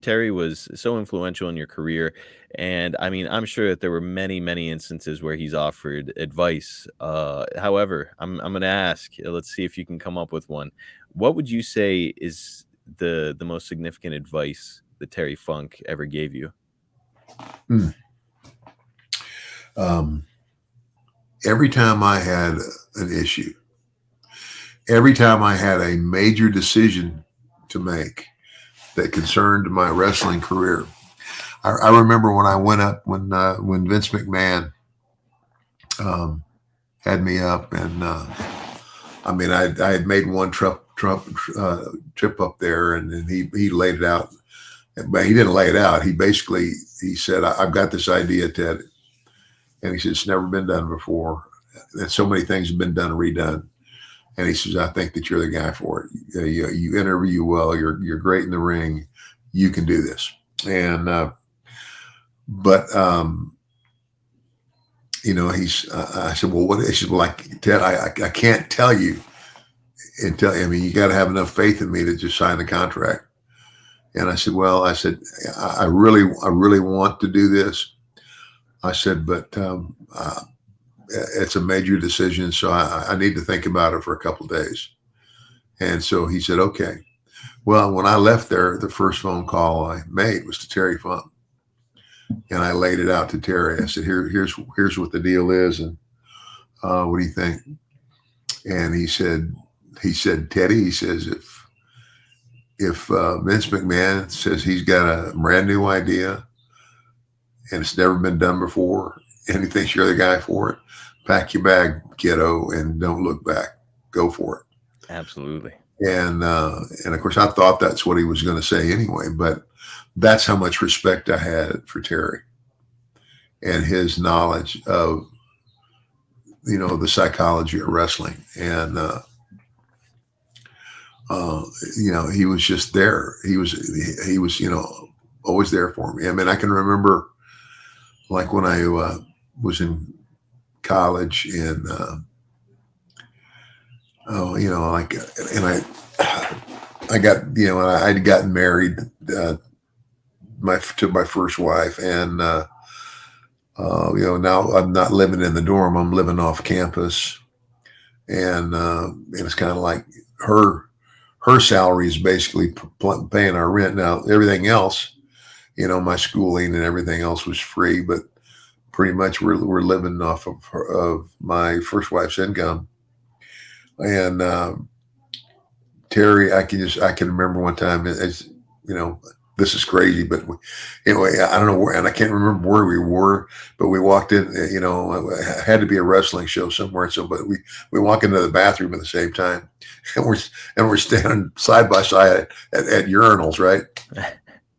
Terry was so influential in your career, and I mean, I'm sure that there were many, many instances where he's offered advice. However, I'm gonna ask. Let's see if you can come up with one. What would you say is the most significant advice that Terry Funk ever gave you? Hmm. Um, every time I had an issue, every time I had a major decision to make that concerned my wrestling career, I remember when I went up when Vince McMahon um, had me up, and I mean I had made one trip up there, and he laid it out, but he didn't lay it out. He said, "I've got this idea, Ted," and he said it's never been done before, and so many things have been done and redone. And he says, "I think that you're the guy for it. You interview well. You're great in the ring. You can do this." And but I said, "Well, what?" He said, "Well, like Ted, I can't tell you and tell you. I mean, you got to have enough faith in me to just sign the contract." And I said, "Well, I said, I really want to do this." I said, "But it's a major decision, so I need to think about it for a couple of days." And so he said, "Okay." Well, when I left there, the first phone call I made was to Terry Funk, and I laid it out to Terry. I said, here's what the deal is, and what do you think?" And he said, "Teddy," he says, if Vince McMahon says he's got a brand new idea and it's never been done before, and he thinks you're the guy for it, pack your bag, kiddo, and don't look back. Go for it." Absolutely. And of course, I thought that's what he was going to say anyway. But that's how much respect I had for Terry and his knowledge of the psychology of wrestling. And he was just there. He was always there for me. I mean, I can remember like when I was in college, and like, and I got, I'd gotten married to my first wife, and now I'm not living in the dorm. I'm living off campus, and it's kind of like her her salary is basically paying our rent. Now everything else, my schooling and everything else was free, but pretty much we're living off of my first wife's income. And Terry, I can remember one time, you know this is crazy, but anyway, I don't know where, and I can't remember where we were, but we walked in. It had to be a wrestling show somewhere. So, but we walk into the bathroom at the same time, and we're standing side by side at urinals, right?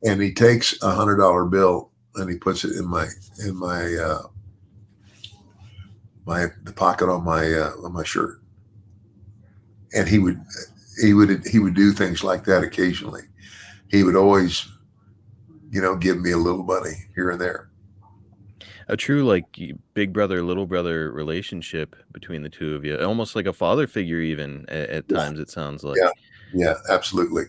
And he takes $100 bill and he puts it in the pocket on my shirt, and he would do things like that occasionally. He would always, give me a little money here and there. A true, like, big brother, little brother relationship between the 2 of you, almost like a father figure even at Yeah, times, it sounds like. yeah, yeah, absolutely.